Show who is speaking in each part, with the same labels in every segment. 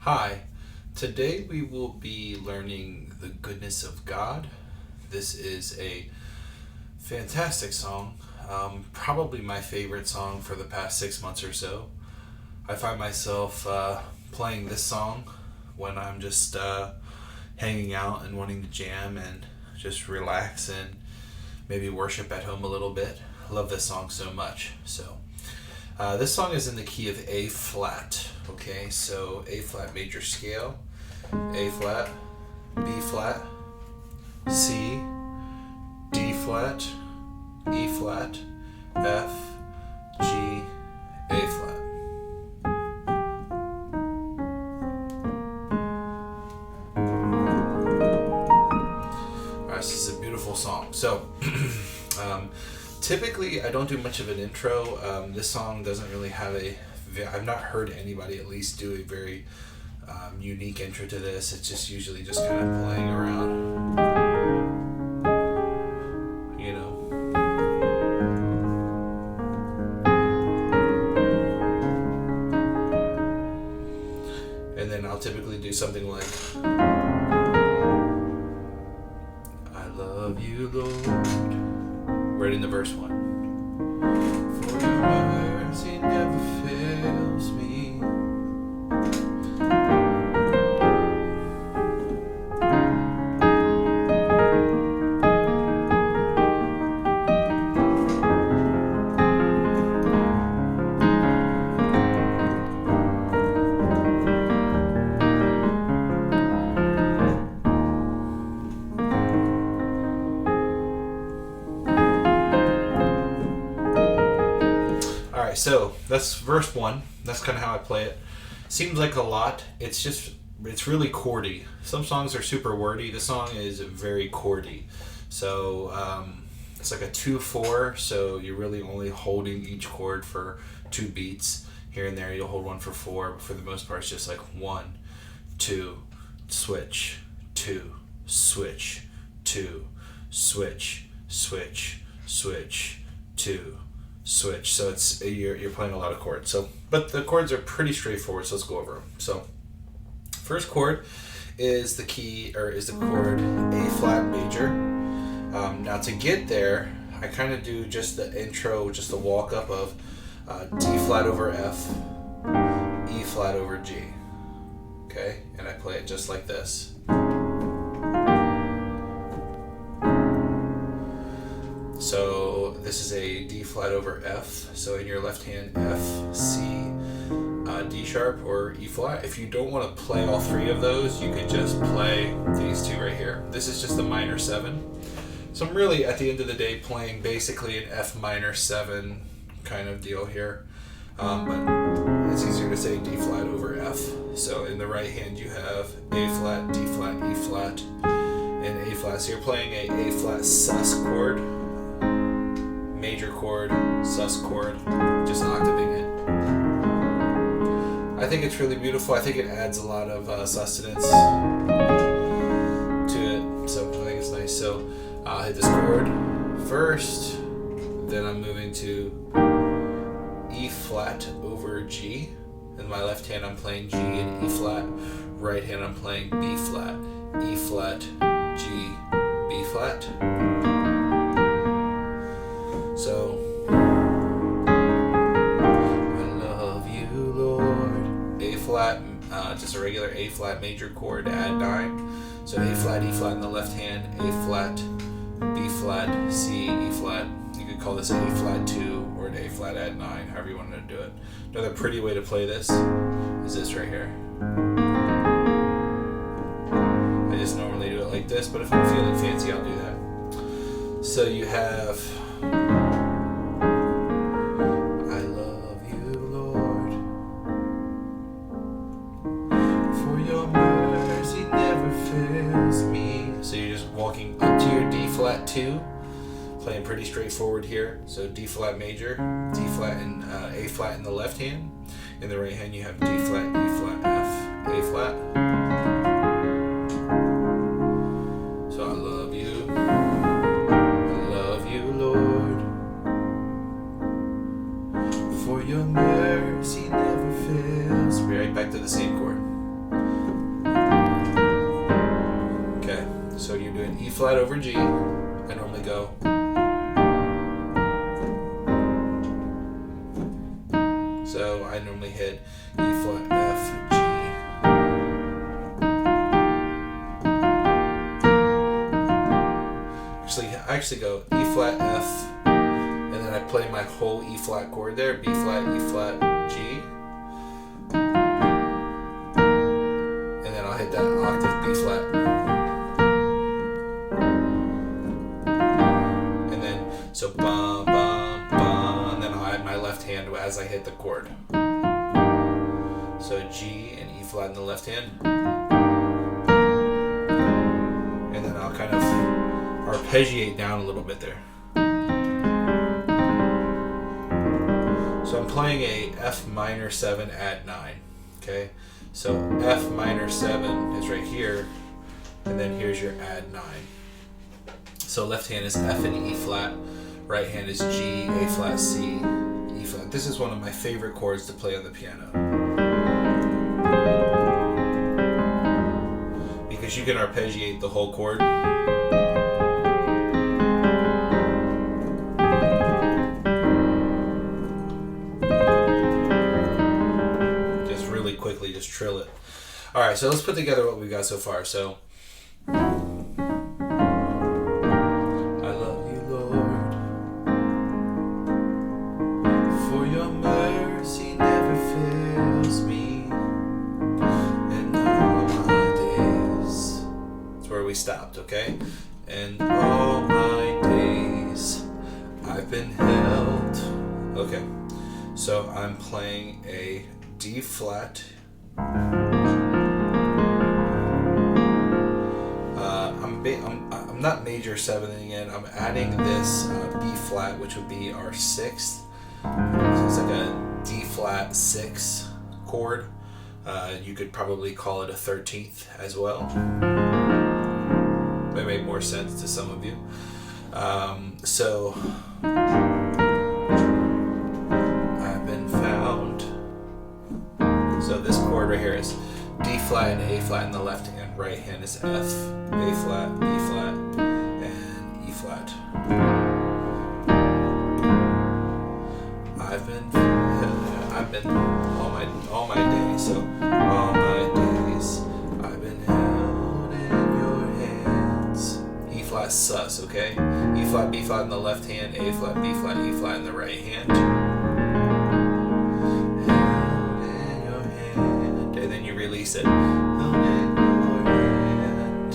Speaker 1: Hi, today we will be learning the goodness of God. This is a fantastic song, probably my favorite song for the past 6 months or so. I find myself playing this song when I'm just hanging out and wanting to jam and just relax and maybe worship at home a little bit. I love this song so much. This song is in the key of A flat. Okay, so A flat major scale, A flat, B flat, C, D flat, E flat, F, G, A flat. Alright, this is a beautiful song. Typically, I don't do much of an intro. This song doesn't really have I've not heard anybody at least do a very unique intro to this. It's just usually just kind of playing around, you know. And then I'll typically do something like, I love you, Lord, right in the verse 1. For your mercy never fails me. Alright, so that's verse 1. That's kind of how I play it. Seems like a lot. It's really chordy. Some songs are super wordy. This song is very chordy. So it's like a 2-4, so you're really only holding each chord for 2 beats. Here and there you'll hold one for 4, but for the most part it's just like 1, 2, switch, 2, switch, 2, switch, switch, switch, 2, switch. So you're playing a lot of chords. But the chords are pretty straightforward, so let's go over them. So first chord is the chord A flat major. Now to get there, I kind of do just the intro, just the walk up of D flat over F, E flat over G. Okay, and I play it just like this. So this is a D flat over F. So in your left hand, F, C, D sharp, or E flat. If you don't want to play all 3 of those, you could just play these 2 right here. This is just a minor 7. So I'm really, at the end of the day, playing basically an F minor 7 kind of deal here. But it's easier to say D flat over F. So in the right hand, you have A flat, D flat, E flat, and A flat. So you're playing a flat sus chord, major chord, sus chord, just octaving it. I think it's really beautiful. I think it adds a lot of sustenance to it, so I think it's nice. So I'll hit this chord first, then I'm moving to E flat over G. In my left hand I'm playing G and E flat, right hand I'm playing B flat, E flat, G, B flat. So, I love you, Lord. A flat, just a regular A flat major chord, add 9. So A flat, E flat in the left hand, A flat, B flat, C, E flat. You could call this an A flat 2 or an A flat add 9, however you wanted to do it. Another pretty way to play this is this right here. I just normally do it like this, but if I'm feeling fancy, I'll do that. So you have, so you're just walking up to your D flat 2, playing pretty straightforward here. So D flat major, D flat and A flat in the left hand. In the right hand you have D flat, E flat, F, A flat. So I love you, Lord, for your mercy never fails. Right back to the same chord. flat over G. I normally go. So I normally hit E flat, F, G. I actually go E flat, F, and then I play my whole E flat chord there, B flat, E flat, G. And then I'll hit that octave B flat. And then, so bum, bum, bum, and then I'll add my left hand as I hit the chord. So G and E flat in the left hand. And then I'll kind of arpeggiate down a little bit there. So I'm playing a F minor 7 add 9. Okay? So F minor 7 is right here, and then here's your add 9. So left hand is F and E flat, right hand is G, A flat, C, E flat. This is one of my favorite chords to play on the piano, because you can arpeggiate the whole chord. Just really quickly, just trill it. All right, so let's put together what we got so far. So we stopped, okay? And all my days I've been held. Okay, so I'm playing a D flat. I'm not major seventhing in. I'm adding this B flat, which would be our 6th. So it's like a D flat 6 chord. You could probably call it a 13th as well. That made more sense to some of you. So I've been found. So this chord right here is D flat and A flat in the left hand. Right hand is F, A flat, B flat, and E flat. I've been all my days. So all my days I've been held in your hands. E flat sus, okay? E flat, B flat in the left hand, A flat, B flat, E flat in the right hand. Held in your hand. And then you release it. Held in your hand.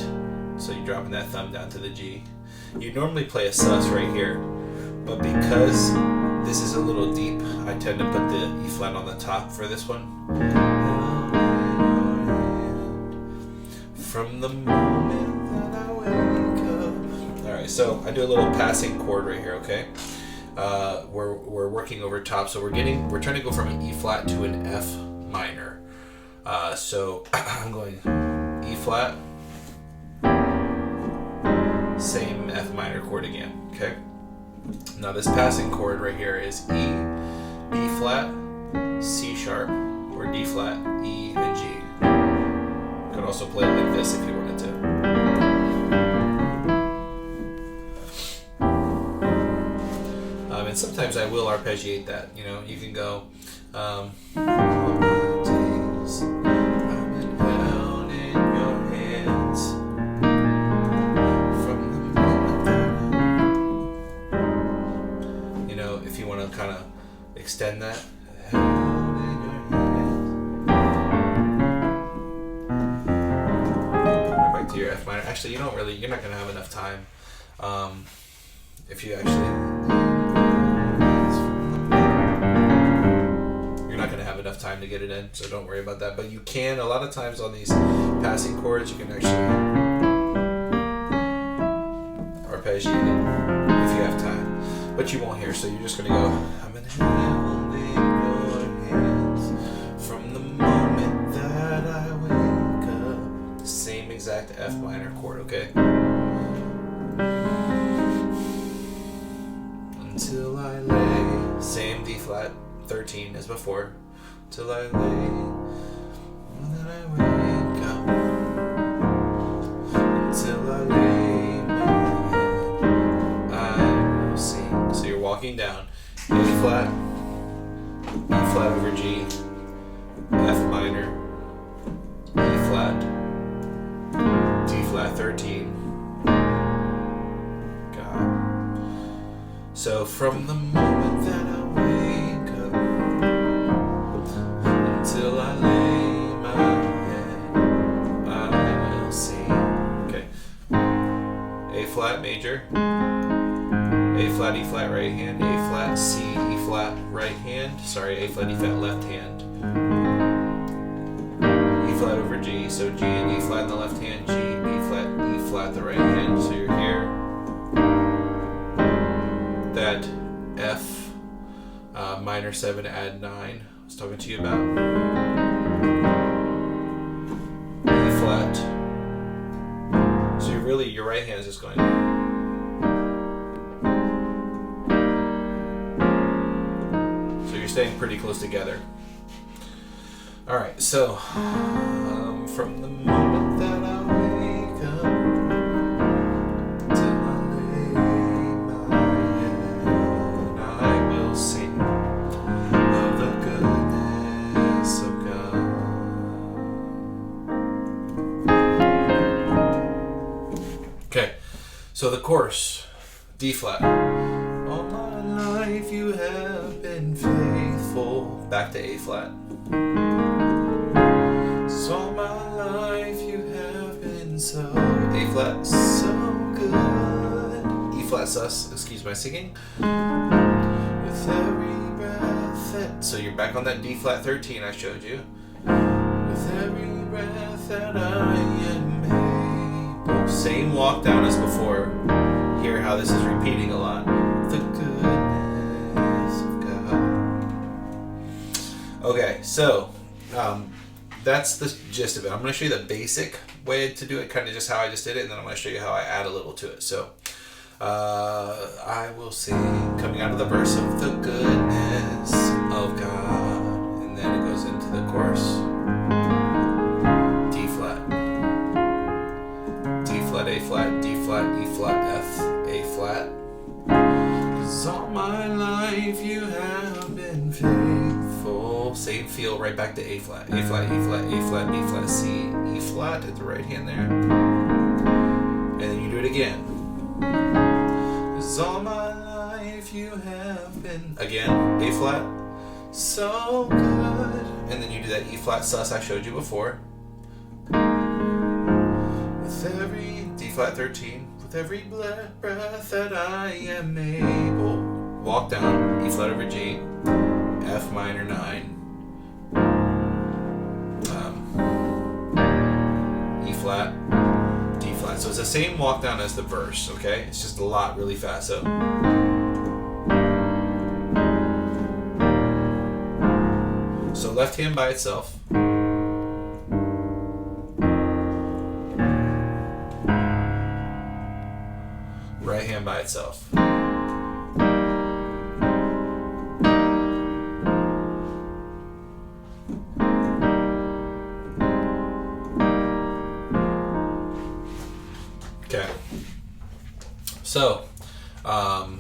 Speaker 1: So you're dropping that thumb down to the G. You normally play a sus right here, but because this is a little deep, I tend to put the E flat on the top for this one. From the moment that I wake up. Alright, so I do a little passing chord right here, okay? We're working over top, so we're trying to go from an E flat to an F minor. So I'm going E flat, same F minor chord again, okay? Now this passing chord right here is E, B flat, C sharp, or D flat, E, and G. You could also play it like this if you wanted to. And sometimes I will arpeggiate that. You know, you can go. All my days I've been held in your hands. From the moment that, you know, if you want to kind of extend that. Held in your hands. Back to your F minor. Actually, you're not going to have enough time. If you actually. Enough time to get it in, so don't worry about that. But you can, a lot of times on these passing chords, you can actually arpeggiate it if you have time, but you won't hear, so you're just going to go, I'm in held in your hands from the moment that I wake up. Same exact F minor chord, okay? Until I lay, same D flat 13 as before. Till I lay, and then I wake up. Until I lay my flat, E flat over G, F minor, E flat, D flat 13. God. So from the moment that I wake up until I lay my head, I will sing. Okay. A flat major, A flat, E flat right hand, A flat, C, E flat right hand, sorry, A flat, E flat left hand, E flat over G, so G and E flat in the left hand, G, B flat, E flat the right hand, so you're here. That F minor 7 add 9 I was talking to you about. E flat. So you really, your right hand is just going. So you're staying pretty close together. Alright, so from the moment that I wake up till I lay my head, I will sing of the goodness of God. Okay, so the chorus, D flat. All my life you have been faithful. Back to A flat. So all my life you have been so A flat, so good. E flat sus, excuse my singing. With every breath that, so you're back on that D flat 13 I showed you. With every breath that I am able. Same walk down as before. Hear how this is repeating a lot. The goodness of God. Okay, so that's the gist of it. I'm going to show you the basic way to do it, kind of just how I just did it, and then I'm going to show you how I add a little to it. So, I will sing, coming out of the verse, of the goodness of God, and then it goes into the chorus. D flat, D flat, A flat, D flat, E flat, F, A flat. 'Cause all my life you have been faithful. Same feel right back to A flat, A flat, E flat, A flat, B flat, C, E flat at the right hand there. And then you do it again. 'Cause all my life you have been, again, A flat, so good. And then you do that E flat sus I showed you before. With every D flat 13, with every breath that I am able. Walk down, E flat over G, F minor 9. E flat, D flat. So it's the same walk down as the verse, okay? It's just a lot really fast. So left hand by itself. Right hand by itself. Okay. So, and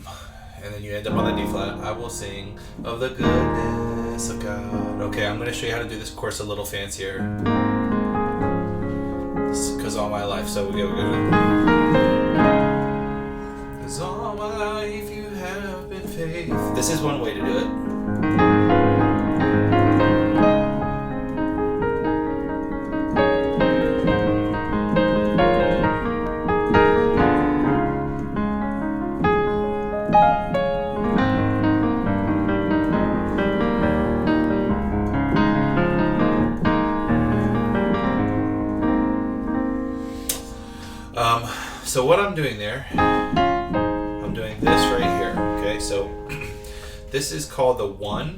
Speaker 1: then you end up on the D flat. I will sing of the goodness of God. Okay, I'm going to show you how to do this course a little fancier. Because all my life, so we go. Because all my life you have been faithful. This is one way to do it. So what I'm doing there, I'm doing this right here, okay? So this is called the 1,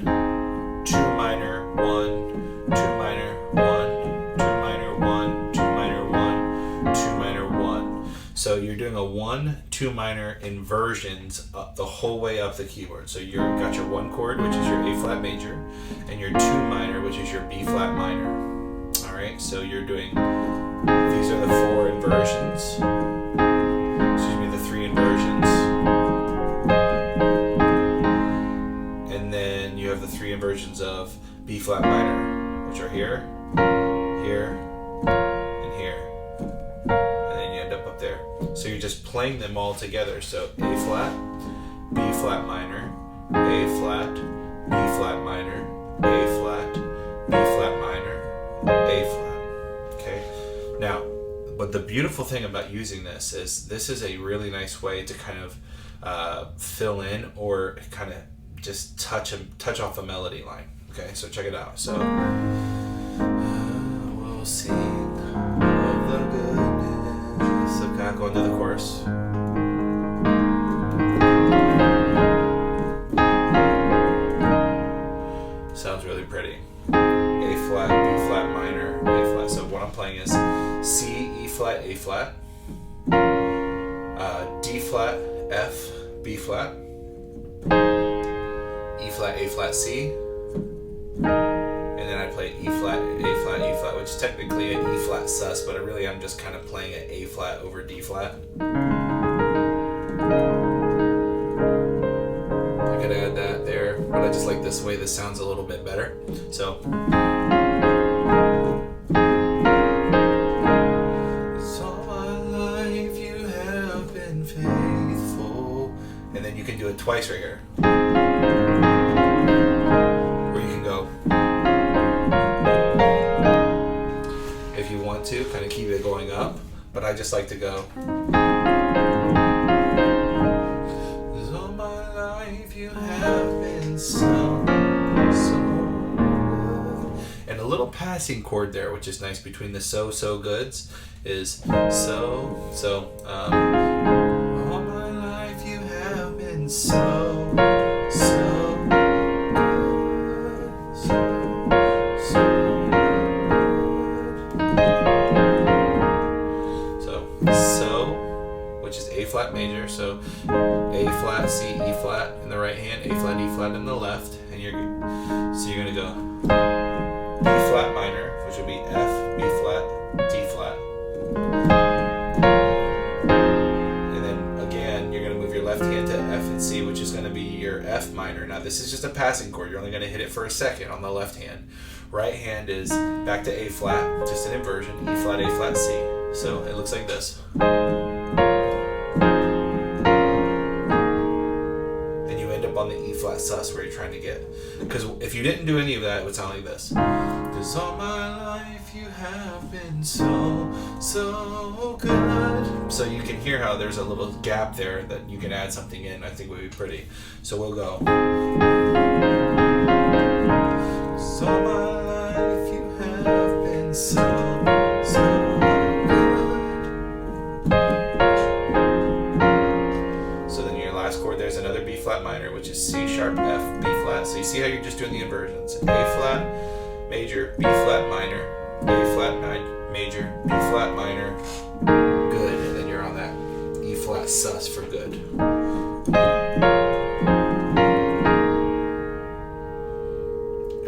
Speaker 1: 2 minor, 1, 2 minor, 1, 2 minor, 1, 2 minor, 1, 2 minor, 1. So you're doing a 1, 2 minor inversions up the whole way up the keyboard. So you've got your 1 chord, which is your A flat major, and your 2 minor, which is your B flat minor. All right, so you're doing, these are the 4 inversions. Excuse me, the 3 inversions. And three inversions of B flat minor, which are here, here, and here. And then you end up there. So you're just playing them all together. So A flat, B flat minor, A flat, B flat minor, A flat, B flat minor, A flat. Okay. Now, but the beautiful thing about using this is a really nice way to kind of fill in or kind of just touch off a melody line. Okay, so check it out. So we'll sing of the goodness of God. Going to the chorus. Sounds really pretty. A flat, B flat minor, A flat. So what I'm playing is C, E flat, A flat, D flat, F, B flat, E flat, A flat, C, and then I play E flat, A flat, E flat, which is technically an E flat sus, but really I'm just kind of playing an A flat over D flat. I could add that there, but I just like this way. This sounds a little bit better. So. And then you can do it twice right here. Or you can go, if you want to, kind of keep it going up, but I just like to go. All my life you have been so good. And a little passing chord there, which is nice between the so goods, is so. All my life you have been so good, so, which is A flat major, so A flat, C, E flat in the right hand, A flat, E flat in the left, and you're gonna go B flat minor, which would be F, B flat, D flat. Left hand to F and C, which is going to be your F minor. Now this is just a passing chord. You're only going to hit it for a second on the left hand. Right hand is back to A flat, just an inversion, E flat, A flat, C. So it looks like this. And you end up on the E flat sus where you're trying to get. Because if you didn't do any of that, it would sound like this. 'Cause all my life you have been so good. So you can hear how there's a little gap there that you can add something in. I think would be pretty. So we'll go. So my life you have been so good. So then your last chord, there's another B flat minor, which is C sharp, F, B flat. So you see how you're just doing the inversions. A flat, major, B flat minor, A flat major, B flat minor, good, and then you're on that E flat sus for good.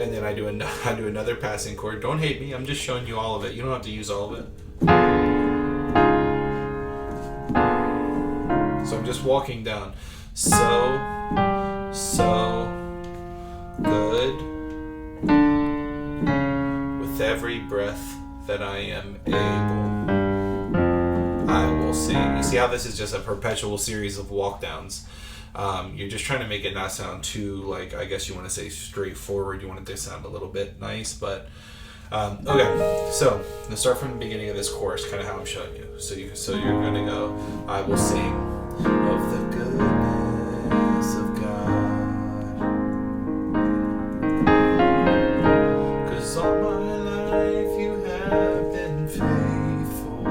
Speaker 1: And then I do another passing chord. Don't hate me, I'm just showing you all of it. You don't have to use all of it. So I'm just walking down. So good. With every breath that I am able, I will sing. You see how this is just a perpetual series of walk downs. You're just trying to make it not sound too, like, I guess you want to say straightforward. You want it to sound a little bit nice, but okay. So let's start from the beginning of this chorus, kind of how I'm showing you. So you're gonna go, I will sing of the goodness of God. 'Cause all my life you have been faithful.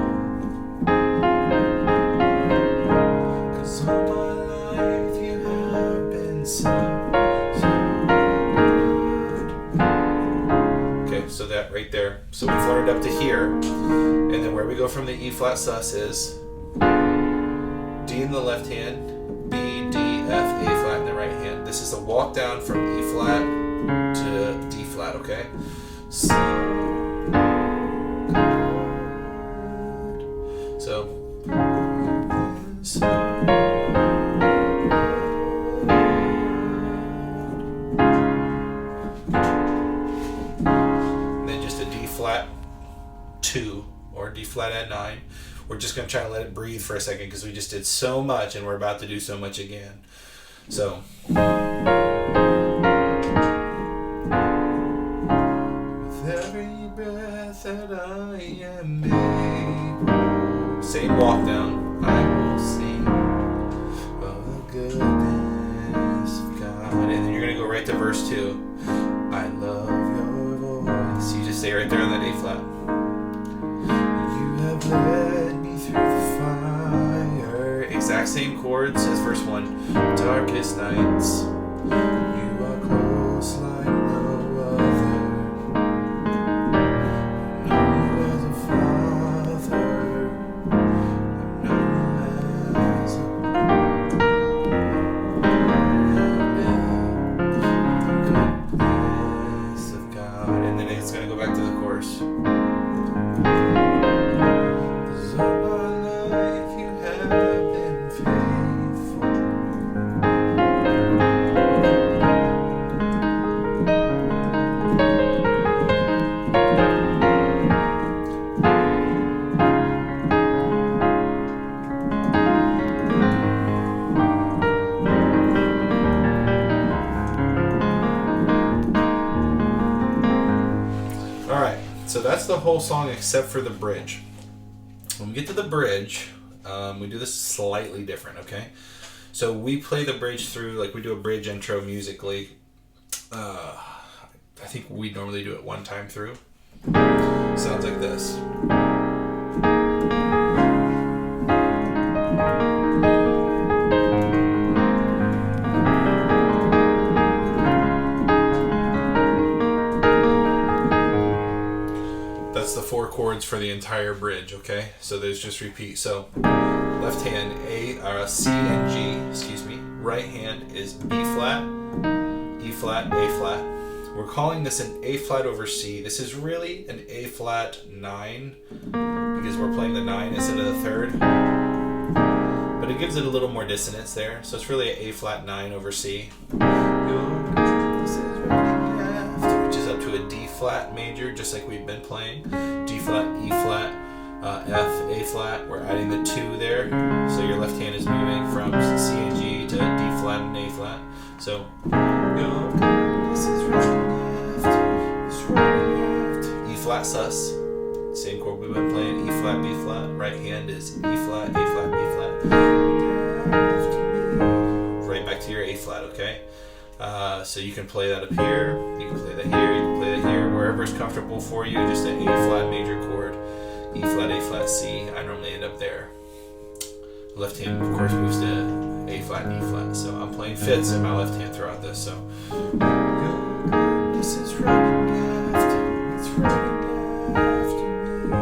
Speaker 1: 'Cause all my life you have been so good. Okay, so that right there. So we've learned up to here, and then where we go from the E flat sus is D in the left hand, B, D, F, A flat in the right hand. This is a walk down from E flat to D flat, okay? So good. So 2 or D flat add 9. We're just going to try to let it breathe for a second because we just did so much and we're about to do so much again. So with every breath that I am able, same walk down, I will sing of the goodness of God. And then you're going to go right to verse 2. I love your voice. You just stay right there on that A flat. You have led me through the fire. Exact same chords as verse 1. Darkest nights, you are close like no other. I've known you as a father. I've known you as a goodness of God. And then it's going to go back to the chorus. So that's the whole song except for the bridge. When we get to the bridge, we do this slightly different, okay? So we play the bridge through, like we do a bridge intro musically. I think we normally do it one time through. Sounds like this. That's the 4 chords for the entire bridge, okay? So there's just repeat. So left hand C and G, right hand is B flat, E flat, A flat. We're calling this an A flat over C. This is really an A flat 9 because we're playing the 9 instead of the 3rd. But it gives it a little more dissonance there. So it's really an A flat 9 over C. Which is up to a D flat major, just like we've been playing. D flat, E flat, F, A flat. We're adding the 2 there. So your left hand is moving from C and G to D flat and A flat. So your goodness is running left, E flat sus. Same chord we've been playing. E flat, B flat. Right hand is E flat, A flat, B flat. Right back to your A flat, okay? So you can play that up here, you can play that here, you can play that here, wherever is comfortable for you, just an A flat major chord, E flat, A flat, C. I normally end up there. Left hand, of course, moves to A flat and E flat, so I'm playing fifths in my left hand throughout this, so. Your goodness is running after, it's running after me.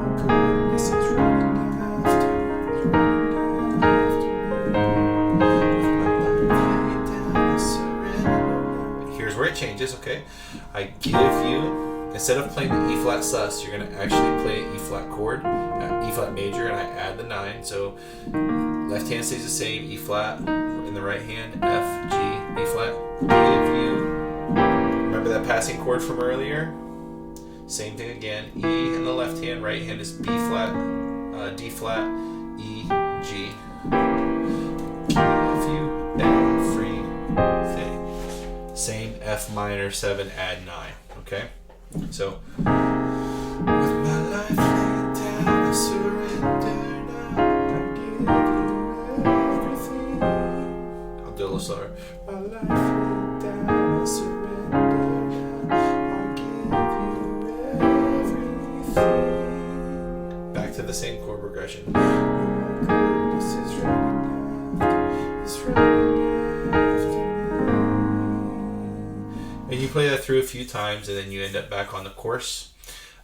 Speaker 1: Your goodness is running after, it's running after me. Here's where it changes, okay? I give you, instead of playing the E flat sus, you're going to actually play an E flat chord, E flat major, and I add the 9. So left hand stays the same, E flat in the right hand, F, G, E flat. Give you, remember that passing chord from earlier? Same thing again, E in the left hand, right hand is B flat, D flat, E, G. Give you everything. Same F minor 7, add 9, okay? So, with my life laid down, I surrender now. I give you everything. I'll do a little slower. My life laid down, I surrender now. I'll give you everything. Back to the same chord progression. Your goodness is running after, it's running after me. And you play that through a few times, and then you end up back on the chorus.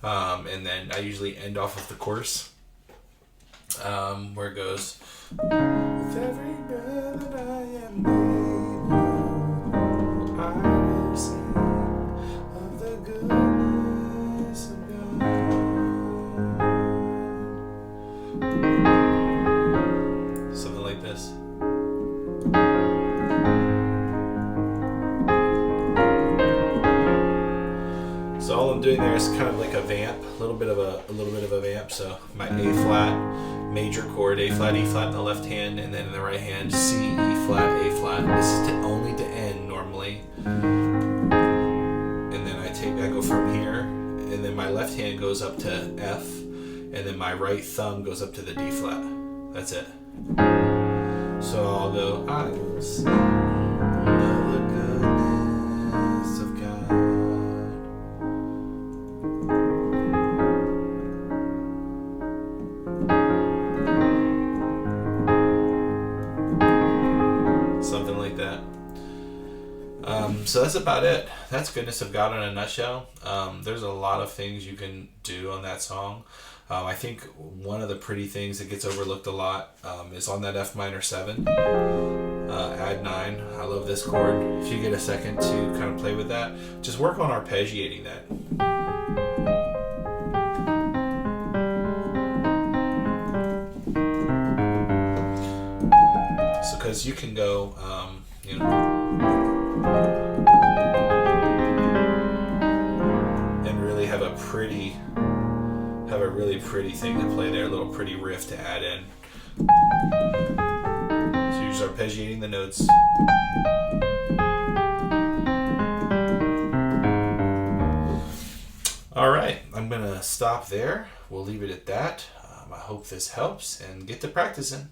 Speaker 1: And then I usually end off of the chorus, where it goes. With every breath that I am able, I will sing of the goodness of God. Something like this. So all I'm doing there is kind of like a vamp, a little bit of a vamp. So my A flat major chord, A flat, E flat in the left hand, and then in the right hand C, E flat, A flat. This is only to N normally, and then I go from here, and then my left hand goes up to F, and then my right thumb goes up to the D flat. That's it. So I'll go, I will sing of the goodness of God. Something like that. So that's about it. That's Goodness of God in a nutshell. There's a lot of things you can do on that song. I think one of the pretty things that gets overlooked a lot is on that F minor 7, add 9. I love this chord. If you get a second to kind of play with that, just work on arpeggiating that. So, because you can go, and really have a really pretty thing to play there, a little pretty riff to add in. So you're just arpeggiating the notes. All right, I'm gonna stop there. We'll leave it at that. I hope this helps and get to practicing.